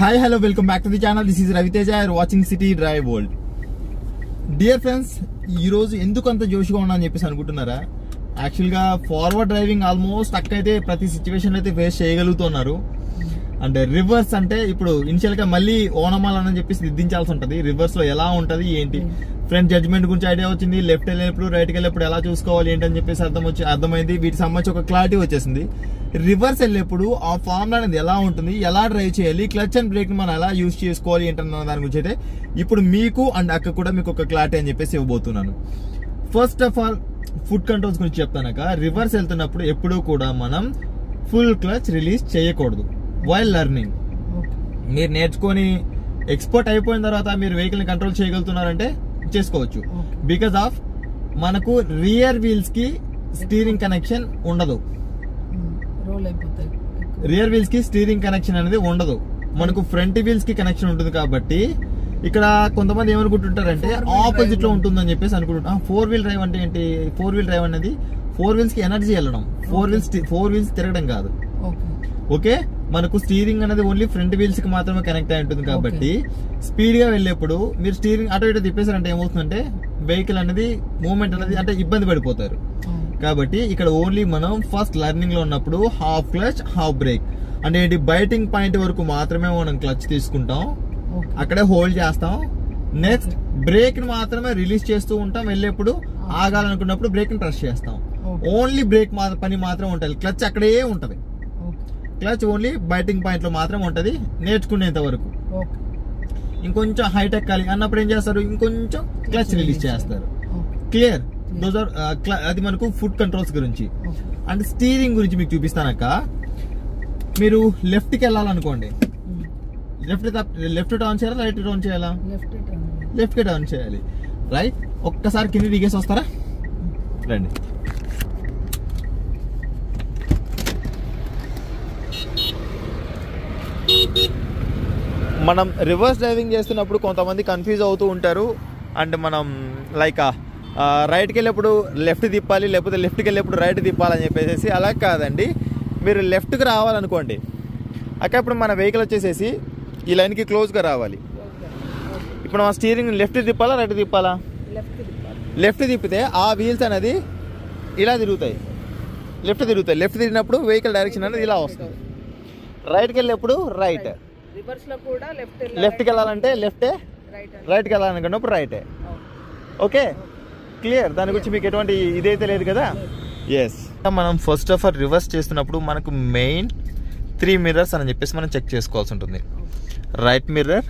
Hi, hello, welcome back to the channel. This is Raviteja. You are watching City Drive World. Dear friends, ఈ రోజు ఎందుకు అంత జోష్గా ఉన్నా అని చెప్పేసి అనుకుంటున్నారా? యాక్చువల్గా ఫార్వర్డ్ డ్రైవింగ్ ఆల్మోస్ట్ అయితే ప్రతి సిచ్యువేషన్ అయితే ఫేస్ చేయగలుగుతున్నారు. అంటే రివర్స్ అంటే ఇప్పుడు ఇనిషియల్ గా మళ్ళీ ఓనమాలని చెప్పేసి దిద్దించాల్సి ఉంటుంది. రివర్స్ లో ఎలా ఉంటది ఏంటి ఫ్రంట్ జడ్జ్మెంట్ గురించి ఐడియా వచ్చింది. లెఫ్ట్ వెళ్ళేప్పుడు రైట్కి వెళ్ళేప్పుడు ఎలా చూసుకోవాలి ఏంటని చెప్పేసి అర్థమైంది. వీటికి సంబంధించి ఒక క్లారిటీ వచ్చేసింది. రివర్స్ వెళ్ళేప్పుడు ఆ ఫార్ములా అనేది ఎలా ఉంటుంది, ఎలా డ్రైవ్ చేయాలి, క్లచ్ అండ్ బ్రేక్ మనం ఎలా యూజ్ చేసుకోవాలి ఏంటన్న దాని గురించి అయితే ఇప్పుడు మీకు అండ్ అక్క కూడా మీకు ఒక క్లారిటీ అని చెప్పేసి ఇవ్వబోతున్నాను. First of all foot controls గురించి చెప్తానక, రివర్స్ వెళ్తున్నప్పుడు ఎప్పుడూ కూడా మనం ఫుల్ క్లచ్ రిలీజ్ చేయకూడదు. వైల్ లెర్నింగ్ మీరు నేర్చుకొని ఎక్స్పర్ట్ అయిపోయిన తర్వాత మీరు వెహికల్ ని కంట్రోల్ చేయగలుగుతున్నారంటే చేసుకోవచ్చు. బికాస్ ఆఫ్ మనకు రియర్ వీల్స్ కి స్టీరింగ్ కనెక్షన్ ఉండదు. రియర్ వీల్స్ కి స్టీరింగ్ కనెక్షన్ అనేది ఉండదు. మనకు ఫ్రంట్ వీల్స్ కి కనెక్షన్ ఉంటుంది. కాబట్టి ఇక్కడ కొంతమంది ఏమనుకుంటుంటారంటే ఆపోజిట్ లో ఉంటుందని చెప్పేసి అనుకుంటుంటాం. 4 వీల్ డ్రైవ్ అంటే ఏంటి? 4 వీల్ డ్రైవ్ అనేది 4 వీల్స్ కి ఎనర్జీ వెళ్ళడం, 4 వీల్స్ తిరగడం కాదు. ఓకే, మనకు స్టీరింగ్ అనేది ఓన్లీ ఫ్రంట్ వీల్స్ కి మాత్రమే కనెక్ట్ అయి ఉంటుంది. కాబట్టి స్పీడ్ గా వెళ్ళేప్పుడు మీరు స్టీరింగ్ అటు ఇటు తిప్పేసారంటే ఏమవుతుందంటే వెహికల్ అనేది మూవ్మెంట్ అనేది అంటే ఇబ్బంది పడిపోతారు. కాబట్టి ఇక్కడ ఓన్లీ మనం ఫస్ట్ లెర్నింగ్ లో ఉన్నప్పుడు హాఫ్ క్లచ్ హాఫ్ బ్రేక్ అంటే ఏంటి, బైటింగ్ పాయింట్ వరకు మాత్రమే మనం క్లచ్ తీసుకుంటాం, అక్కడే హోల్డ్ చేస్తాం. నెక్స్ట్ బ్రేక్ ని మాత్రమే రిలీజ్ చేస్తూ ఉంటాం. వెళ్ళేప్పుడు ఆగాలనుకున్నప్పుడు బ్రేక్ ని ప్రెస్ చేస్తాం. ఓన్లీ బ్రేక్ పని మాత్రం ఉంటుంది. క్లచ్ అక్కడే ఉంటది. క్లచ్ ఓన్లీ బైటింగ్ పాయింట్ లో మాత్రం ఉంటది నేర్చుకునేంత వరకు. ఇంకొంచెం హైట్ ఎక్కాలి అన్నప్పుడు ఏం చేస్తారు, ఇంకొంచెం క్లచ్ రిలీజ్ చేస్తారు. క్లియర్? అది మనకు ఫుట్ కంట్రోల్స్ గురించి. అండ్ స్టీరింగ్ గురించి మీకు చూపిస్తానక్క. మీరు లెఫ్ట్ కి వెళ్ళాలనుకోండి, లెఫ్ట్ టర్న్ చేయాలా రైట్ టర్న్ చేయాలా? లెఫ్ట్ కి టర్న్ చేయాలి. రైట్, ఒక్కసారి కింద దిగేసి వస్తారా? రండి. మనం రివర్స్ డ్రైవింగ్ చేస్తున్నప్పుడు కొంతమంది కన్ఫ్యూజ్ అవుతూ ఉంటారు. అండ్ మనం లైక్ రైట్కి వెళ్ళేప్పుడు లెఫ్ట్ తిప్పాలి, లేకపోతే లెఫ్ట్కి వెళ్ళేప్పుడు రైట్ తిప్పాలని చెప్పేసి. అలా కాదండి, మీరు లెఫ్ట్కి రావాలనుకోండి అక్క, ఇప్పుడు మన వెహికల్ వచ్చేసేసి ఈ లైన్కి క్లోజ్గా రావాలి. ఇప్పుడు మన స్టీరింగ్ లెఫ్ట్ తిప్పాలా రైట్ తిప్పాలా? లెఫ్ట్ తిప్పితే ఆ వీల్స్ అనేది ఇలా తిరుగుతాయి, లెఫ్ట్ తిరుగుతాయి. లెఫ్ట్ తిరిగినప్పుడు వెహికల్ డైరెక్షన్ అనేది ఇలా వస్తుంది. రైట్కి వెళ్ళేప్పుడు రైట్, లెఫ్ట్కి వెళ్ళాలంటే లెఫ్టే, రైట్కి వెళ్ళాలనుకున్నప్పుడు రైటే. Okay, clear? దాని గురించి మీకు ఎటువంటి ఇదైతే లేదు కదా. ఎస్, మనం ఫస్ట్ ఆఫ్ ఆల్ రివర్స్ చేస్తున్నప్పుడు మనకు మెయిన్ 3 మిర్రర్స్ అని చెప్పేసి మనం చెక్ చేసుకోవాల్సి ఉంటుంది. రైట్ మిర్రర్,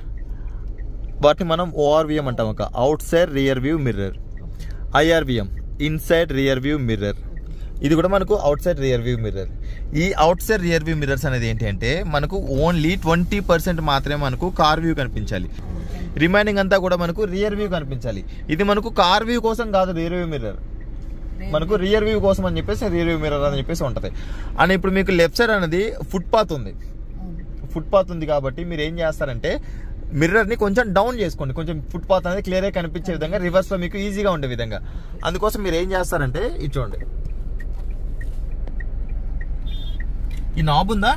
వాటిని మనం ORVM అంటాం. ఒక outside rear view mirror. IRVM, inside rear view mirror. ఇది కూడా మనకు outside rear view mirror. ఈ outside rear view mirrors అనేది ఏంటి అంటే మనకు ఓన్లీ 20% మాత్రమే మనకు కార్ వ్యూ కనిపించాలి. రిమైనింగ్ అంతా కూడా మనకు రియర్ వ్యూ కనిపించాలి. ఇది మనకు కార్ వ్యూ కోసం కాదు, రియర్ వ్యూ మిర్రర్ మనకు రియర్ వ్యూ కోసం అని చెప్పేసి రియర్ వ్యూ మిర్రర్ అని చెప్పేసి ఉంటుంది. అండ్ ఇప్పుడు మీకు లెఫ్ట్ సైడ్ అనేది ఫుట్పాత్ ఉంది కాబట్టి మీరు ఏం చేస్తారంటే మిర్రర్ ని కొంచెం డౌన్ చేసుకోండి, కొంచెం ఫుట్పాత్ అనేది క్లియర్ గా కనిపించే విధంగా, రివర్స్ లో మీకు ఈజీగా ఉండే విధంగా. అందుకోసం మీరు ఏం చేస్తారంటే ఇది చూడండి, ఈ నాబ్ ఉందా,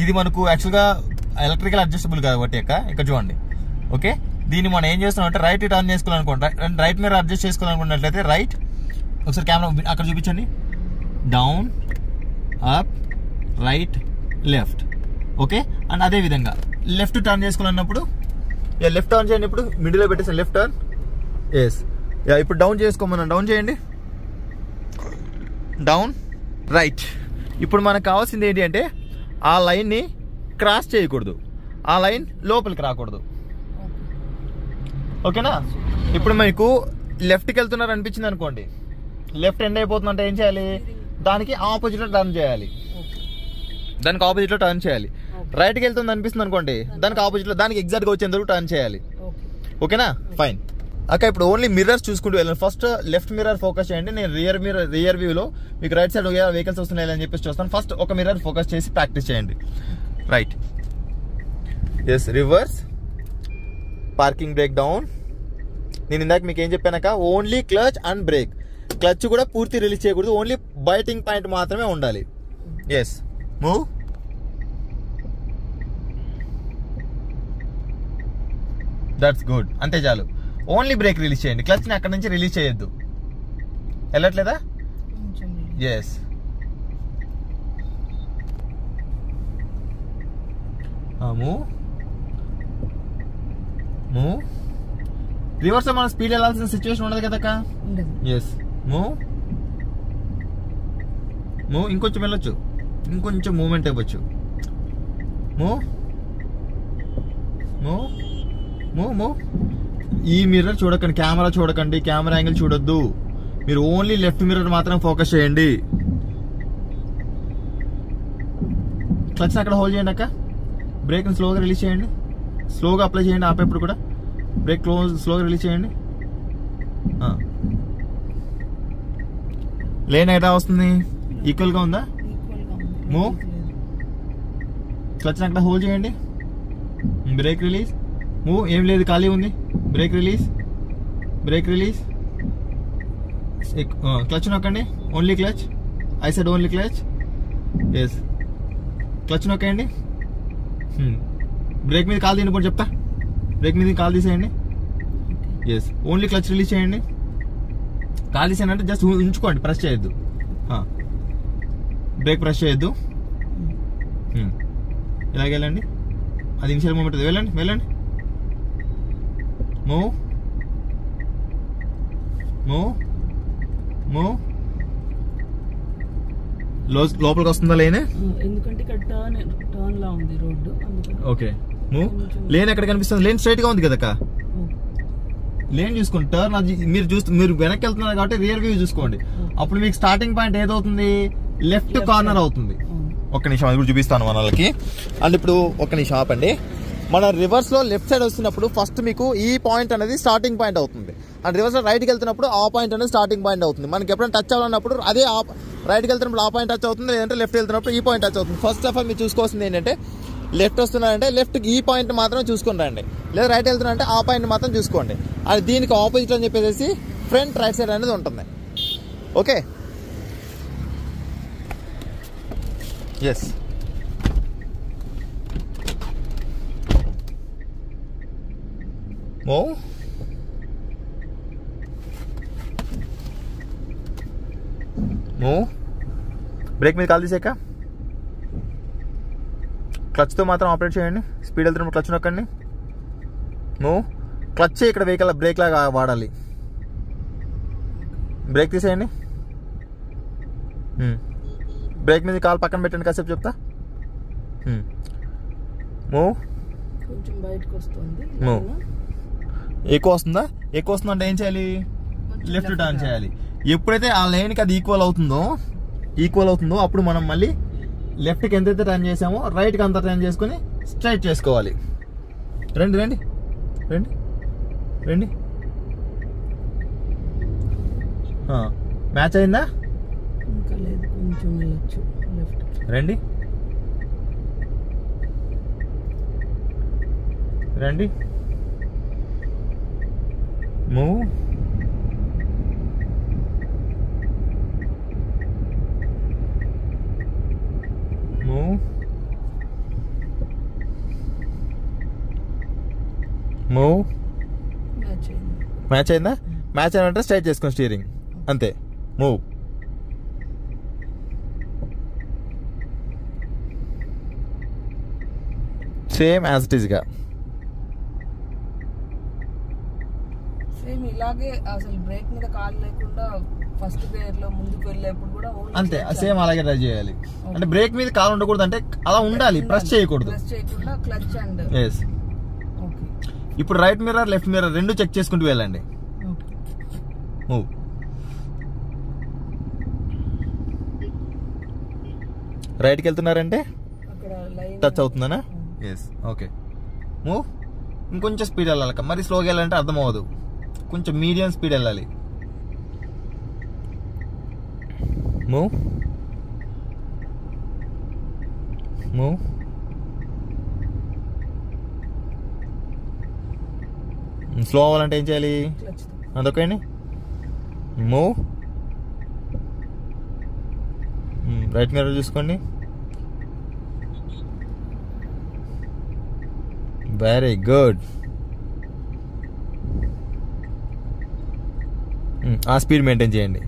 ఇది మనకు యాక్చువల్గా ఎలక్ట్రికల్ అడ్జస్టబుల్ కాబట్టి ఇక్కడ చూడండి. ఓకే, దీన్ని మనం ఏం చేస్తున్నాం అంటే రైట్ టర్న్ చేసుకోవాలనుకోండి, రైట్ మీద అడ్జస్ట్ చేసుకోవాలనుకున్నట్లయితే రైట్, ఒకసారి కెమెరా అక్కడ చూపించండి, down up right left. Okay, and అదే విధంగా లెఫ్ట్ టర్న్ చేసుకోవాలన్నప్పుడు లెఫ్ట్ టర్న్ చేయండి. ఇప్పుడు మిడిల్లో పెట్టేసి లెఫ్ట్ టర్న్. ఎస్, ఇప్పుడు డౌన్ చేసుకోమన్నా డౌన్ చేయండి, డౌన్ రైట్. ఇప్పుడు మనకు కావాల్సింది ఏంటి అంటే ఆ లైన్ని క్రాస్ చేయకూడదు, ఆ లైన్ లోపలికి రాకూడదు. ఓకేనా? ఇప్పుడు మీకు లెఫ్ట్కి వెళ్తున్నారు అనిపించింది అనుకోండి, లెఫ్ట్ ఎండ్ అయిపోతుందంటే ఏం చేయాలి, దానికి ఆపోజిట్లో టర్న్ చేయాలి. రైట్కి వెళ్తుంది అనిపిస్తుంది అనుకోండి, దానికి ఆపోజిట్లో దానికి ఎగ్జాక్ట్గా వచ్చేందుకు టర్న్ చేయాలి. ఓకేనా? ఫైన్ అక్క. ఇప్పుడు ఓన్లీ మిర్రర్స్ చూసుకుంటూ వెళ్ళండి. ఫస్ట్ లెఫ్ట్ మిర్రర్ ఫోకస్ చేయండి. నేను రియర్ వ్యూలో మీకు రైట్ సైడ్ వెహికల్స్ వస్తున్నాయి అని చెప్పేసి చూస్తాను. ఫస్ట్ ఒక మిర్రర్ ఫోకస్ చేసి ప్రాక్టీస్ చేయండి. Right, yes, reverse, parking brake down. నేను ఇందాక మీకు ఏం చెప్పానక only clutch and brake. Clutch కూడా పూర్తి రిలీజ్ చేయకూడదు, ఓన్లీ బైటింగ్ పాయింట్ మాత్రమే ఉండాలి. ఎస్, మూవ్, దట్స్ గుడ్, అంతే చాలు. ఓన్లీ బ్రేక్ రిలీజ్ చేయండి, క్లచ్ని అక్కడ నుంచి రిలీజ్ చేయొద్దు. వెళ్ళట్లేదా? ఎస్. మూవ్. రివర్స్ లో మనం స్పీడ్ వెళ్ళాల్సిన సిచ్యువేషన్ ఉండదు కదా. ఎస్. మూవ్. ఇంకొంచెం వెళ్ళొచ్చు, ఇంకొంచెం మూవ్మెంట్ ఇవ్వచ్చు. మూవ్. ఈ మిర్రర్ చూడకండి, కెమెరా చూడకండి, కెమెరా యాంగిల్ చూడొద్దు. మీరు ఓన్లీ లెఫ్ట్ మిర్రర్ మాత్రం ఫోకస్ చేయండి. క్లచ్ అక్కడ హోల్డ్ చేయండి అక్క. బ్రేక్ని స్లోగా రిలీజ్ చేయండి, స్లోగా అప్లై చేయండి. ఆపేప్పుడు కూడా బ్రేక్ స్లోగా రిలీజ్ చేయండి. లేన్ ఎట్లా వస్తుంది? ఈక్వల్గా ఉందా? మూవ్. క్లచ్ అక్కడ హోల్డ్ చేయండి. Brake release. మూవ్. ఏం లేదు, ఖాళీ ఉంది. Brake release. క్లచ్ నొక్కండి, only clutch. I said only clutch. Yes. Clutch నొక్కండి. బ్రేక్ మీద కాల్ తీయండి, చెప్తా. బ్రేక్ మీద కాల్ తీసేయండి. ఎస్. ఓన్లీ క్లచ్ రిలీజ్ చేయండి. కాల్ తీసేయండి, జస్ట్ ఉంచుకోండి, ప్రెస్ చేయొద్దు. బ్రేక్ ప్రెస్ చేయొద్దు. ఇలాగ వెళ్ళండి, అది ఇనిషియల్ మూమెంట్. వెళ్ళండి. మూవ్. లోపలికి వస్తుందా లేనే? ఎందుకంటే ఇక్కడ టర్న్ లా ఉంది రోడ్డు. ఓకే. మూవ్. లేన్ ఎక్కడ కనిపిస్తుంది? లేన్ స్ట్రైట్ గా ఉంది కదా. లేన్ చూసుకోండి. టర్న్ అది మీరు వెనక్కి వెళ్తున్నారు కాబట్టి రియర్ వ్యూ చూసుకోండి. అప్పుడు మీకు స్టార్టింగ్ పాయింట్ ఏదవుతుంది? లెఫ్ట్ కార్నర్ అవుతుంది. ఒక్క నిమిషం, అది కూడా చూపిస్తాను మన వాళ్ళకి. అండ్ ఇప్పుడు ఒక్క నిమిషం ఆపండి. మన రివర్స్ లో లెఫ్ట్ సైడ్ వస్తున్నప్పుడు ఫస్ట్ మీకు ఈ పాయింట్ అనేది స్టార్టింగ్ పాయింట్ అవుతుంది. అండ్ రివర్స్ లో రైట్కి వెళ్తున్నప్పుడు ఆ పాయింట్ అనేది స్టార్టింగ్ పాయింట్ అవుతుంది. మనకి ఎప్పుడైనా టచ్ అవ్వాలన్నప్పుడు అదే రైట్కి వెళ్తున్నప్పుడు ఆ పాయింట్ టచ్ అవుతుంది, లేదంటే లెఫ్ట్ వెళ్తున్నప్పుడు ఈ పాయింట్ టచ్ అవుతుంది. ఫస్ట్ ఆఫ్ ఆల్ మీరు చూసుకోవాల్సింది ఏంటంటే, లెఫ్ట్ వస్తున్నారంటే లెఫ్ట్ ఈ పాయింట్ మాత్రం చూసుకుని రండి, లేదా రైట్ వెళ్తున్నారంటే ఆ పాయింట్ మాత్రం చూసుకోండి. అది దీనికి ఆపోజిట్ అని చెప్పేసి ఫ్రంట్ రైట్ సైడ్ అనేది ఉంటుంది. ఓకే. ఎస్. మూవ్. బ్రేక్ మీద కాల్ తీసాక క్లచ్తో మాత్రం ఆపరేట్ చేయండి. స్పీడ్ వెళ్తున్నప్పుడు క్లచ్ నొక్కండి. మూవ్. క్లచ్ ఇక్కడ వెహికల్ బ్రేక్ లాగా వాడాలి. బ్రేక్ తీసేయండి. బ్రేక్ మీద కాల్ పక్కన పెట్టండి, కాసేపు చెప్తా. మూవ్. కొంచెం బయటకు వస్తుంది. మూవ్. ఎక్కువ వస్తుందంటే ఏం చేయాలి? లెఫ్ట్ టర్న్ చేయాలి. ఎప్పుడైతే ఆ లైన్కి అది ఈక్వల్ అవుతుందో అప్పుడు మనం మళ్ళీ లెఫ్ట్కి ఎంతైతే టర్న్ చేసామో రైట్కి అంత టర్న్ చేసుకొని స్ట్రైట్ చేసుకోవాలి. రండి. మ్యాచ్ అయిందా? ఇంకా లేదు, కొంచెం వెళ్ళొచ్చు లెఫ్ట్. రండి. మూవ్. మ్యాచ్ అయిందా? మ్యాచ్ అయినంటే స్ట్రైట్ చేసుకోండి స్టీరింగ్, అంతే. మూవ్. సేమ్ యాజ్ ఇట్ ఈస్గా. సేమ్ ఇలాగే అసలు బ్రేక్ మీద కాలు లేకుండా ఫస్ట్ గేర్ లో ముందుకు వెళ్ళేప్పుడు కూడా అంతే సేమ్ అలాగే ట్రై చేయాలి. అంటే బ్రేక్ మీద కాలు ఉండకూడదు, అంటే అలా ఉండాలి, ప్రెస్ చేయకూడదు. Clutch and yes. ఇప్పుడు రైట్ మిర్రర్ లెఫ్ట్ మిర్రర్ రెండు చెక్ చేసుకుంటూ వెళ్ళండి. మూవ్. రైట్కి వెళ్తున్నారంటే టచ్ అవుతుందనా? ఎస్. ఓకే. మూవ్. ఇంకొంచెం స్పీడ్ వెళ్ళాలి, మరి స్లోగా వెళ్ళాలంటే అర్థం అవ్వదు, కొంచెం మీడియం స్పీడ్ వెళ్ళాలి. మూవ్. స్లో అవ్వాలంటే ఏం చేయాలి? అదొకండి. మూవ్. రైట్ మిర్రర్ చూసుకోండి. Very good. ఆ స్పీడ్ మెయింటైన్ చేయండి,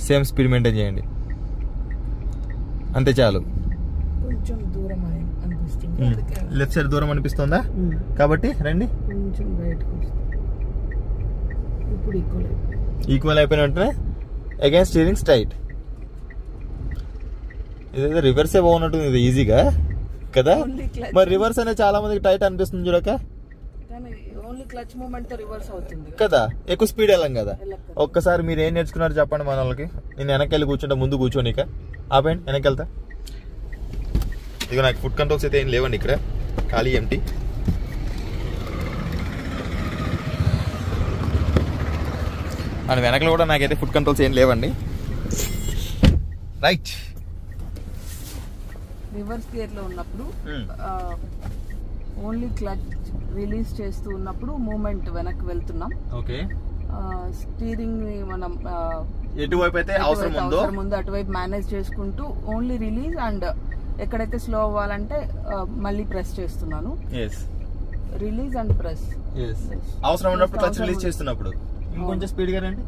సేమ్ స్పీడ్ మెయింటైన్ చేయండి, అంతే చాలు. కొంచెం దూరం అనిపిస్తుంది, లెఫ్ట్ సైడ్ దూరం అనిపిస్తుందా? కాబట్టి రండి, కొంచెం బయటకు వస్తుంది. ఇప్పుడు ఈక్వల్ అయిపోయిన వెంటనే అగైన్ స్టీరింగ్ స్ట్రైట్. ఇదైతే రివర్సే బాగున్నట్టుంది, ఇది ఈజీగా కదా. మరి రివర్స్ అనేది చాలా మందికి టైట్ అనిపిస్తుంది చూడక, ఓన్లీ క్లచ్ మూమెంట్ తో రివర్స్ అవుతుంది కదా, ఎక్కువ స్పీడ్ వెళ్ళాం కదా. ఒక్కసారి మీరు ఏం నేర్చుకున్నారు చెప్పండి మన వాళ్ళకి. నేను వెనక్కి వెళ్ళి కూర్చుంటా, ముందు కూర్చోనిక ఆపండి, వెనక్కి వెళ్తా. ఇక నాకు ఫుడ్ కంట్రోల్స్ అయితే ఏం లేవండి ఇక్కడ, ఖాళీ ఎంటీ. అండ్ వెనకలో కూడా నాకైతే ఫుడ్ కంట్రోల్స్ ఏం లేవండి. రైట్, రివర్స్ గేర్ లో ఉన్నప్పుడు ఓన్లీ క్లచ్ రిలీజ్ చేస్తూ ఉన్నప్పుడు మూమెంట్ వెనక్కి వెళ్తున్నాం. ఓకే, స్టీరింగ్ ని మనం ఎటువైపు అయితే అవసరం ముందు అటువైపు మేనేజ్ చేసుకుంటూ ఓన్లీ రిలీజ్ అండ్ ఎక్కడైతే స్లో అవ్వాలంటే మళ్ళీ ప్రెస్ చేస్తున్నాను. రిలీజ్ అండ్ ప్రెస్, అవసరం ఉన్నప్పుడు క్లచ్ రిలీజ్ చేస్తున్నప్పుడు ఇంకొంచెం స్పీడ్ గా రండి,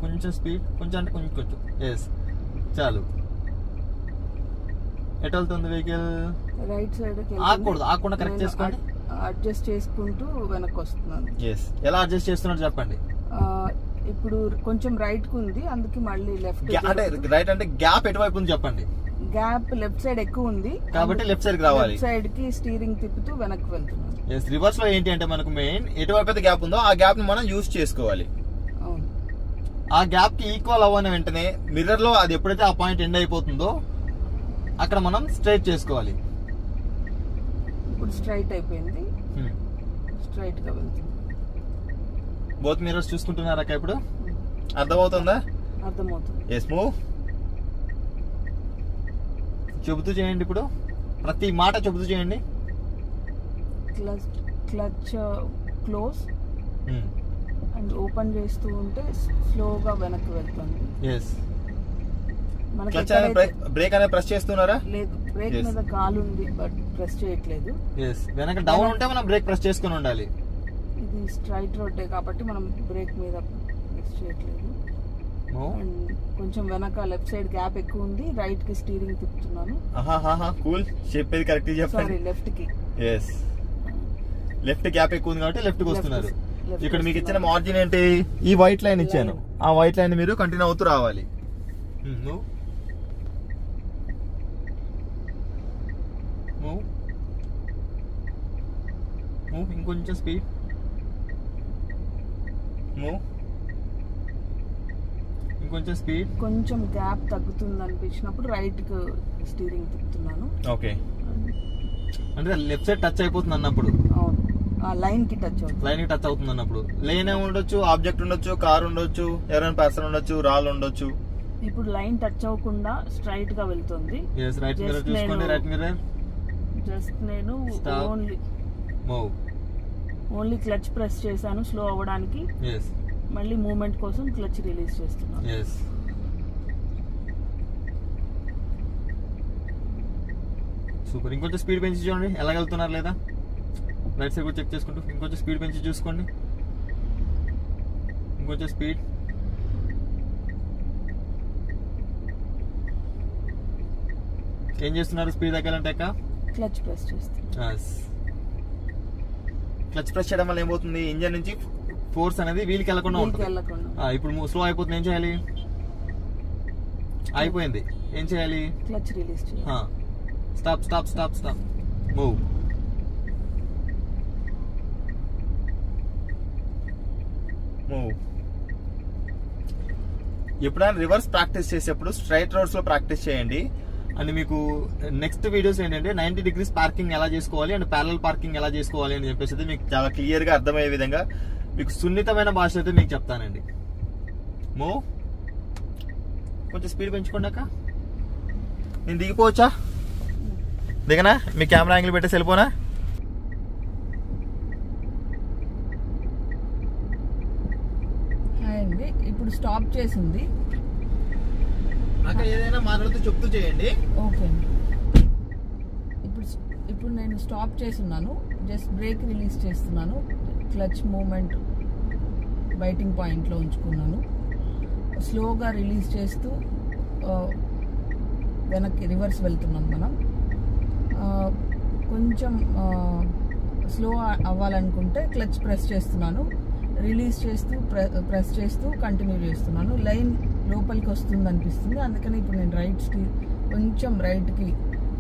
కొంచెం స్పీడ్, కొంచెం అంటే కొంచెం. చాలు. ఎటు వెళ్తుంది వెహికల్? Right side. ఆగకుండా కరెక్ట్ చేసుకోండి, అడ్జస్ట్ చేసుకుంటూ వెనక్కి వస్తున్నాను. ఎలా అడ్జస్ట్ చేస్తున్నారు చెప్పండి. ఇప్పుడు కొంచెం రైట్ కు ఉంది, అందుకే మళ్ళీ లెఫ్ట్. అంటే రైట్ అంటే గ్యాప్ ఎటువైపు ఉంది చెప్పండి. గ్యాప్ లెఫ్ట్ సైడ్ ఎక్కువ ఉంది కాబట్టి లెఫ్ట్ సైడ్ కి రావాలి. లెఫ్ట్ సైడ్ కి స్టీరింగ్ తిప్పుతూ వెనక్కి వెళ్తున్నాను. రివర్స్ లో ఏంటి అంటే మనకు మెయిన్ ఎటువైపు అయితే గ్యాప్ ఉందో ఆ గ్యాప్ ని మనం యూజ్ చేసుకోవాలి. ఆ గ్యాప్ కి ఈక్వల్ అవ్వని వెంటనే మిర్రర్ లో అది ఎప్పుడైతే ఆ పాయింట్ ఎండ్ అయిపోతుందో అక్కడ మనం స్ట్రైట్ చేసుకోవాలి. ఇప్పుడు స్ట్రైట్ అయిపోయింది, స్ట్రైట్ గా వెళ్తుంది. బోత్ మిర్రర్స్ చూసుకుంటున్నారా ఇప్పుడు? అర్థమవుతుందా? అర్థమవుతుంది. Yes, move. చెబుతూ చేయండి, ఇప్పుడు ప్రతి మాట చెబుతూ చేయండి. క్లచ్ క్లోజ్ అండ్ ఓపెన్ చేస్తూ ఉంటే స్లోగా వెనక్కి వెళ్తుంది. బ్రేక్ అనేది ప్రెస్ చేస్తున్నారా? లేదు, బ్రేక్ మీద కాలు ఉంది బట్ ప్రెస్ చేయట్లేదు. వెనక డౌన్ ఉంటే మనం బ్రేక్ ప్రెస్ చేసుకుని ఉండాలి. ఇది స్ట్రైట్ రోడ్డే కాబట్టి మనం బ్రేక్ మీద ప్రెస్ చేయట్లేదు. అండ్ కొంచెం వెనక లెఫ్ట్ సైడ్ గ్యాప్ ఎక్కువ ఉంది, రైట్ కి స్టీరింగ్ తిప్పుతున్నాను. కూల్, చెప్పేది కరెక్ట్ చెప్పండి. సారీ, లెఫ్ట్ కి. లెఫ్ట్ గ్యాప్ ఎక్కువ ఉంది కాబట్టి లెఫ్ట్ కి వస్తున్నారు. ఇక్కడ మీకు ఇచ్చిన మార్జిన్ ఏంటి? ఈ వైట్ లైన్ ఇచ్చాను, ఆ వైట్ లైన్ మీరు కంటిన్యూ అవుతూ రావాలి. ఇంకొంచెం స్పీడ్. ఇంకొంచెం స్పీడ్. కొంచెం గ్యాప్ తగ్గుతుంది అనిపించినప్పుడు రైట్ కి స్టీరింగ్ తిప్పుతున్నాను. ఓకే, అంటే లెఫ్ట్ సైడ్ టచ్ అయిపోతుంది అన్నప్పుడు. అవును, లైన్ కి టచ్ అవుతుంది. లైన్ కి టచ్ అవుతుంది అన్నప్పుడు లైన్ ఉండొచ్చు, ఆబ్జెక్ట్ ఉండొచ్చు, కార్ ఉండొచ్చు, ఎవరైనా పర్సన్ ఉండొచ్చు, రాళ్ళు ఉండొచ్చు. ఇప్పుడు లైన్ టచ్ అవ్వకుండా స్ట్రైట్ గా వెళ్తుంది. రైట్ మిర్రర్ చూసుకోండి, రైట్ మిర్రర్. జస్ట్ నేను ఓన్లీ క్లచ్ ప్రెస్ చేశాను స్లో అవ్వడానికి. మళ్ళీ మూమెంట్ కోసం క్లచ్ రిలీజ్ చేస్తున్నాను. సూపర్. ఇంకొంచెం స్పీడ్ పెంచి చూడండి ఎలా వెళ్తున్నారు లేదా. రైట్ సైడ్ కూడా చెక్ చేసుకుంటూ ఇంకొంచెం స్పీడ్ పెంచి చూసుకోండి. ఇంకొంచెం స్పీడ్. ఏం చేస్తున్నారు స్పీడ్ తగ్గాలంటే? క్లచ్ ప్రెస్ చేస్తాను. క్లచ్ ప్రెస్ చేయడం వల్ల ఏమవుతుంది? ఇంజన్ నుంచి ఫోర్స్ అనేది వీల్కి వెళ్ళకుండా ఉంటుంది. ఇప్పుడు స్లో అయిపోతుంది, ఏం చేయాలి? అయిపోయింది, ఏం చేయాలి? క్లచ్ రిలీజ్ చేయాలి. Stop stop stop stop, move. Move. ఎప్పుడైనా రివర్స్ ప్రాక్టీస్ చేసేప్పుడు స్ట్రైట్ రోడ్స్ లో ప్రాక్టీస్ చేయండి. అండ్ మీకు నెక్స్ట్ వీడియోస్ ఏంటంటే 90 degrees పార్కింగ్ ఎలా చేసుకోవాలి అండ్ ప్యారలల్ పార్కింగ్ ఎలా చేసుకోవాలి అని చెప్పేసి అయితే మీకు చాలా క్లియర్ గా అర్థమయ్యే విధంగా మీకు సున్నితమైన భాష అయితే మీకు చెప్తానండి. మూవ్. కొంచెం స్పీడ్ పెంచుకోండాక నేను దిగిపోవచ్చా? దిగనా? మీ కెమెరా యాంగిల్ పెట్టేసి వెళ్ళిపోనా? అండి ఇప్పుడు స్టాప్ చేసింది. ఏదైనా మాట్లాడుతూ చెప్తూ చేయండి. ఓకే, ఇప్పుడు నేను స్టాప్ చేస్తున్నాను, జస్ట్ బ్రేక్ రిలీజ్ చేస్తున్నాను, క్లచ్ మూమెంట్ బైటింగ్ పాయింట్లో ఉంచుకున్నాను. స్లోగా రిలీజ్ చేస్తూ వెనక్కి రివర్స్ వెళ్తున్నాం మనం. కొంచెం స్లో అవ్వాలనుకుంటే క్లచ్ ప్రెస్ చేస్తున్నాను, రిలీజ్ చేస్తూ ప్రెస్ చేస్తూ కంటిన్యూ చేస్తున్నాను. లైన్ లోపలికి వస్తుంది అనిపిస్తుంది, అందుకని ఇప్పుడు నేను కొంచెం రైట్కి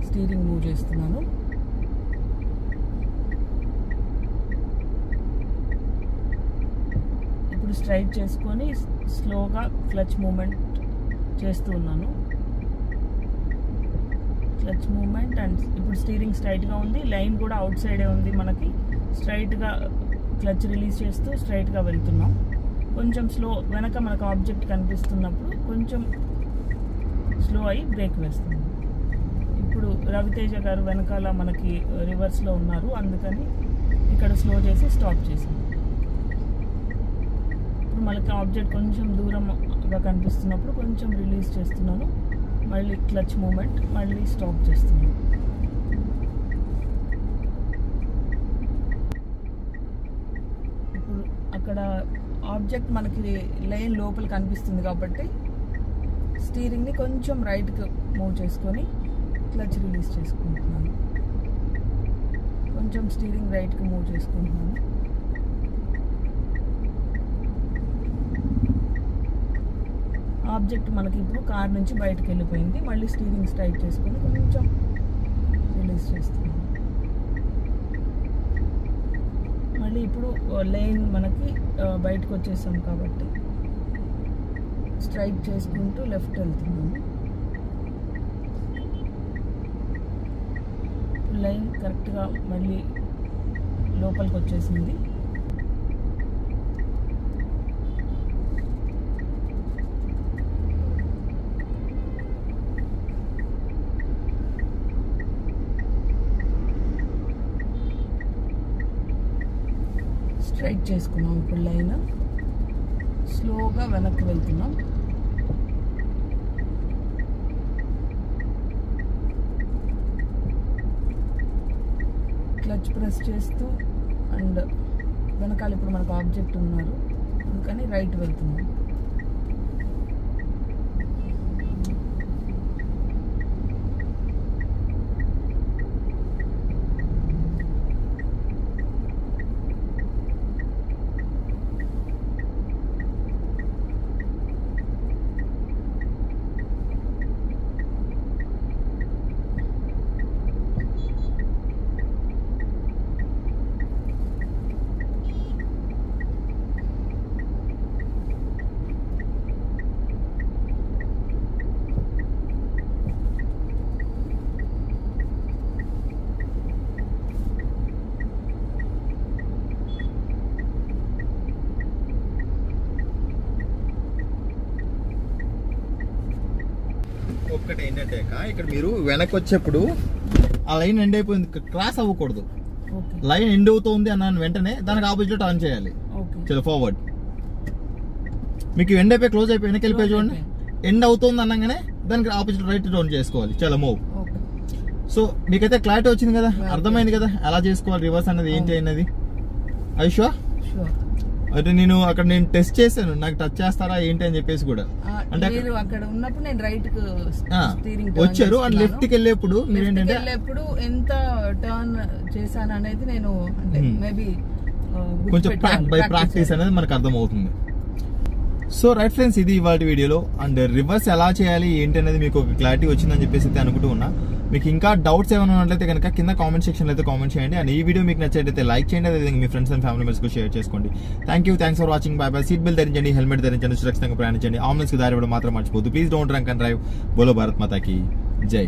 స్టీరింగ్ మూవ్ చేస్తున్నాను. ఇప్పుడు స్ట్రైట్ చేసుకొని స్లోగా క్లచ్ మూమెంట్ చేస్తూ ఉన్నాను. క్లచ్ మూమెంట్ అండ్ ఇప్పుడు స్టీరింగ్ స్ట్రైట్గా ఉంది, లైన్ కూడా అవుట్ సైడే ఉంది మనకి. స్ట్రైట్గా క్లచ్ రిలీజ్ చేస్తూ స్ట్రైట్గా వెళ్తున్నాం. కొంచెం స్లో, వెనక మనకు ఆబ్జెక్ట్ కనిపిస్తున్నప్పుడు కొంచెం స్లో అయ్యి బ్రేక్ వేస్తున్నాం. ఇప్పుడు రవితేజ గారు వెనకాల మనకి రివర్స్లో ఉన్నారు, అందుకని ఇక్కడ స్లో చేసి స్టాప్ చేసాం. ఇప్పుడు మనకి ఆబ్జెక్ట్ కొంచెం దూరంగా కనిపిస్తున్నప్పుడు కొంచెం రిలీజ్ చేస్తున్నాను, మళ్ళీ క్లచ్ మూమెంట్, మళ్ళీ స్టాప్ చేస్తున్నాను. ఇప్పుడు అక్కడ ఆబ్జెక్ట్ మనకి లైన్ లోపల కనిపిస్తుంది కాబట్టి స్టీరింగ్ని కొంచెం రైట్కి మూవ్ చేసుకొని క్లచ్ రిలీజ్ చేసుకుంటున్నాను. కొంచెం స్టీరింగ్ రైట్కి మూవ్ చేసుకుంటున్నాను. ఆబ్జెక్ట్ మనకి ఇప్పుడు కార్ నుంచి బయటకు వెళ్ళిపోయింది, మళ్ళీ స్టీరింగ్ స్ట్రైట్ చేసుకొని కొంచెం రిలీజ్ చేస్తున్నాను. మళ్ళీ ఇప్పుడు లైన్ మనకి బయటకు వచ్చేసాం కాబట్టి స్ట్రైట్ చేసుకుంటూ లెఫ్ట్ వెళ్తున్నాము. లైన్ కరెక్ట్గా మళ్ళీ లోపలికి వచ్చేసింది. స్ట్రైట్ చేసుకున్నాం. ఇప్పుడు లైన్ స్లోగా వెనక్కి వెళ్తున్నాం. క్లచ్ ప్రెస్ చేస్తూ అండ్ వెనకాల ఇప్పుడు మనకు ఆబ్జెక్ట్ ఉన్నారు, అందుకని రైట్ వెళ్తున్నాం. ఒక్కటి ఏంటంటే ఇక్కడ మీరు వెనక్కి వచ్చేప్పుడు ఆ లైన్ ఎండ్ అయిపోయింది, క్రాస్ అవ్వకూడదు. లైన్ ఎండ్ అవుతుంది అన్నాను వెంటనే దానికి ఆపోజిట్ టర్న్ చేయాలి. చలో ఫార్వర్డ్. మీకు ఎండ్ అయిపోయి క్లోజ్ అయిపోయి వెనక్కి వెళ్ళిపోయి చూడండి, ఎండ్ అవుతుంది అనగానే దానికి ఆపోజిట్ రైట్ టర్న్ చేసుకోవాలి. చలో మూవ్. సో మీకైతే క్లారిటీ వచ్చింది కదా, అర్థమైంది కదా ఎలా చేసుకోవాలి రివర్స్ అనేది ఏంటి అనేది. ఐషా అంటే నేను అక్కడ టెస్ట్ చేశాను, నాకు టచ్ చేస్తారా ఏంటి అని చెప్పేసి కూడా. అంటే అక్కడ ఉన్నప్పుడు నేను రైట్ వచ్చారు అండ్ లెఫ్ట్ కి వెళ్ళేప్పుడు మీరు ఏంటంటే ఎంత టర్న్ చేశాను అనేది నేను అంటే మేబీ కొంచెం బై ప్రాక్టీస్ అనేది మనకు అర్థం అవుతుంది. సో రైట్ ఫ్రెండ్స్, ఇది ఇవాళ వీడియోలో. అండ్ రివర్స్ ఎలా చేయాలి ఏంటి అనేది మీకు ఒక క్లారిటీ వచ్చిందని చెప్పేసి అయితే అనుకుంటూ ఉన్నా. మీకు ఇంకా డౌట్స్ ఏమైనా ఉన్నట్లయితే కనుక కింద కామెంట్ సెక్షన్లో అయితే కామెంట్ చేయండి. అండ్ ఈ వీడియో మీకు నచ్చినట్లయితే లైక్ చేయండి, అదేవిధంగా మీ ఫ్రెండ్స్ అండ్ ఫ్యామిలీ మెంబర్స్కి షేర్ చేసుకోండి. Thanks for watching. Bye bye. Seat belt ధరించండి, హెల్మెట్ ధరించండి, సురక్షితంగా ప్రయాణించండి, ఆంబులెన్స్ కి దారి ఇవ్వడం మాత్రం మర్చిపోద్దు. Please don't drunk and drive. బోలో భారత్ మాతాకి జై.